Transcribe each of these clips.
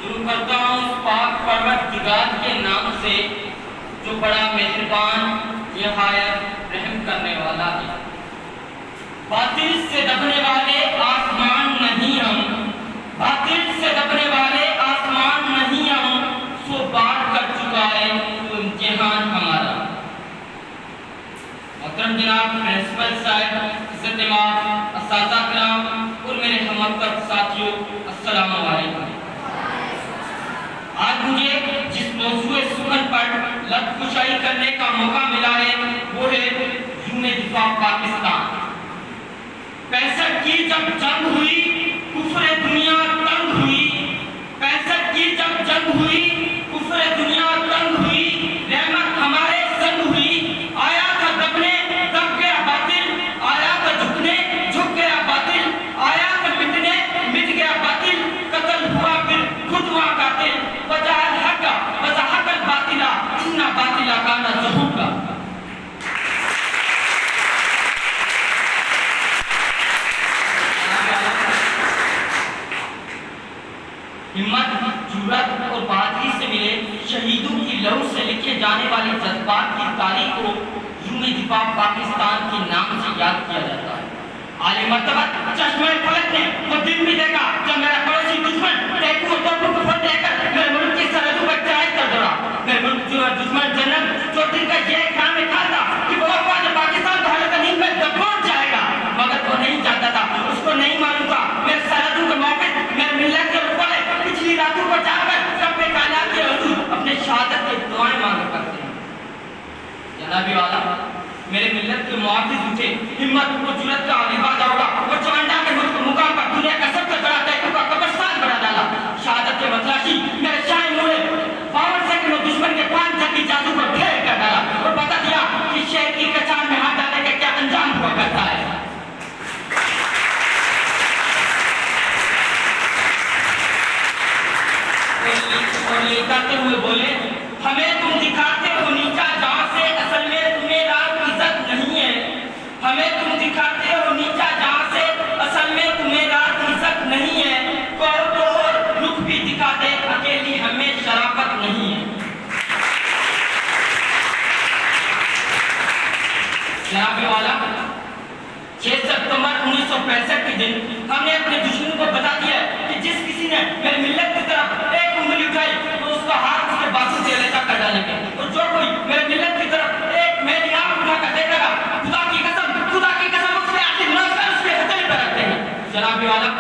شروع کرتا ہوں اس پاک پروردگار کے نام سے جو بڑا مہربان نہایت رحم کرنے والا ہے۔ باطل سے دبنے والے آسمان نہیں ہم، باطل سے دبنے والے آسمان نہیں ہم، سو بار کر چکا ہے تو امتحان ہمارا۔ محترم جناب پرنسپل صاحب، عزت مآب اساتذہ کرام اور میرے ہموقت ساتھیوں، السلام علیکم۔ آج مجھے جس موضوع سخن پر لب کشائی کرنے کا موقع ملا ہے وہ ہے یوم دفاع پاکستان۔ 65 کی جب جنگ ہوئی کفر دنیا تنگ ہوئی، 65 کی جب جنگ ہوئی کفر دنیا تنگ ہوئی، رحمت ہمارے سنگ ہوئی، آیا تھا دبنے دب گیا باطل، آیا تھا جھکنے جھک گیا باطل، آیا تھا مٹنے مٹ گیا باطل، قتل ہوا پھر خود ہوا قاتل، وجہ الحق وزحق الباطلہ ان باطلہ کانا زہوقا۔ ہمت، جرأت اور بہادری سے ملے شہیدوں کی لہو سے لکھے جانے والی جذبات کی تاریخ کو یوم دفاع پاکستان کے نام سے یاد کیا جاتا ہے۔ عالی مرتبہ چشمہ فلک نے وہ دن بھی دیکھا جب میرا پڑوسی دشمن ٹیکو اور توپوں کو فتح لے کر میرے ملک کی سرحدوں پر چڑھائی کر دوڑا۔ میرے ملک جو دشمن جنرل چودھری کا یہ خیال میں تھا کہ وہ افواج پاکستان کو حالت نیند میں دبوچ جائے گا، مگر وہ نہیں چاہتا تھا، اس کو نہیں معلوم تھا میرے سرحدوں کے موقف میرے ملت کے اوپر پچھلی راتوں کو جا کر رب کائنات کے حضور اپنے شہادت کی دعائیں مانگا کرتے ہیں۔ جنابی والا، میرے ملت کے محافظ اٹھے، ہمت و جرأت کا لباس اوڑھا، وہ چونڈا کے مقام پر دنیا کا سب سے بڑا ٹیکو کا قبرستان بنا ڈالا۔ شہادت کے متلاشی میرے شاہ نورے 52 سیکنڈ میں دشمن کے 5 جنگی جادو کو ڈھیر کر ڈالا اور بتا دیا کہ شہر کی کچان میں ہاتھ ڈالنے کا کیا انجام ہوا کرتا ہے۔ اور یہ کہتے ہوئے بولے، ہمیں تم دکھاتے ہو نیچا جہاں سے اصل میں تمہیں رات عزت نہیں ہے، ہمیں تم دکھاتے ہو نیچا جہاں سے اصل میں تمہیں رات عزت نہیں ہے، کہو تو اور رخ بھی دکھا دے اکیلی ہمیں شرافت نہیں ہے۔ جناب والا، 6 ستمبر 1965 کے دن ہم نے اپنے دشمنوں کو بتا دیا کہ جس کسی نے میری ملت کی طرف ایک انگلی اٹھائی تو اس کا ہاتھ اس کے بازو سے علیحدہ کر ڈالیں گے، اور جو کوئی میری ملت کی طرف ایک میری آنکھ اٹھا کر دیکھے گا، خدا کی قسم اس پہ آخر نوچ کر اس کے ہتھیلی پر رکھتے ہیں۔ جناب والا،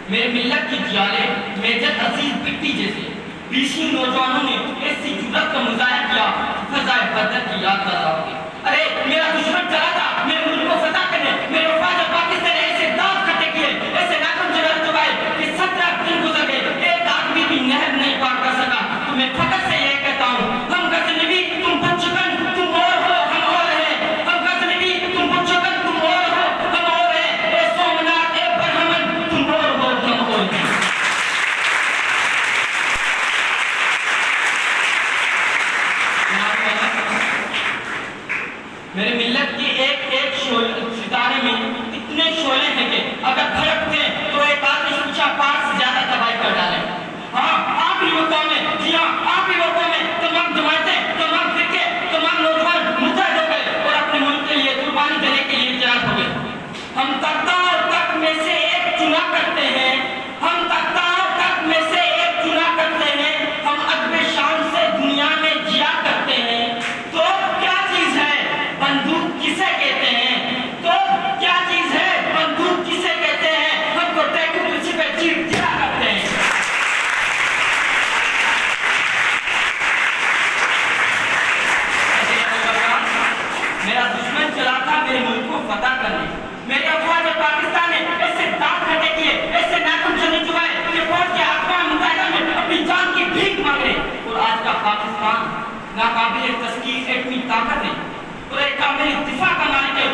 میری ملت کی جیالے میجر عزیز بٹی جیسے 20 نوجوانوں نے ایسی جرأت کا مظاہرہ کیا فضائے بدر کی یاد تازہ ہو گئی۔ ارے میرا دشمن چلا تھا میرے ملک کو فتح کرنے، میرے افواج اور پاکستان نے ایسے دانت کھٹے کیے، ایسے ناخن جلال چبائے کہ 17 دن گزر گئے، ایک آدمی بھی نہر نہیں پار کر سکا۔ تو میں فقط سے یہ کہتا ہوں، ہم غزنوی تم بچگن تم اور ہو ہم اور ہیں، ہم غزنوی تم بچگن تم اور ہو ہم اور ہیں، اے سومنات اے برہمن تم اور ہو ہم اور ہیں۔ میرے ملت کی ایک ایک ستارے میں اتنے شعلے ہیں کہ اگر بھڑکتے ہیں تو ایک آتش فشاں پار سے زیادہ تباہی کر ڈالیں۔ ہاں، آپ ہی وہ قومیں، جی ہاں آپ ہی وہ قومیں، تمام جماعتیں، تمام فرقے، تمام نوجوان متحد ہو گئے اور اپنے ملک کے لیے قربانی دینے کے لیے تیار ہو گئے۔ ہم تختہ اور تخت میں سے ایک چنا کرتے ہیں، ہم تختہ اور تخت میں سے ایک چنا کرتے ہیں، ہم ادب شان سے دنیا میں جیا کرتے ہیں۔ تو کیا چیز ہے بندوق کسے کہتے ہیں؟ تو کیا چیز ہے بندوق کسے کہتے ہیں؟ ہم کو ٹیکو کسی پہ چیٹ دیا کرتے ہیں۔ میرا دشمن چلا تھا میرے ملک کو فتح کرنے، میرے افواج پاکستان نے ایسے دانت کھٹے کیے، ایسے ناخن چنے چبائے کہ فوج کے اقوام متحدہ میں اپنی جان کی بھیک مانگے، اور آج کا پاکستان ناقابل تسخیر ایٹمی طاقت ہے اور ایک قابل دفاع کا مالک ہے،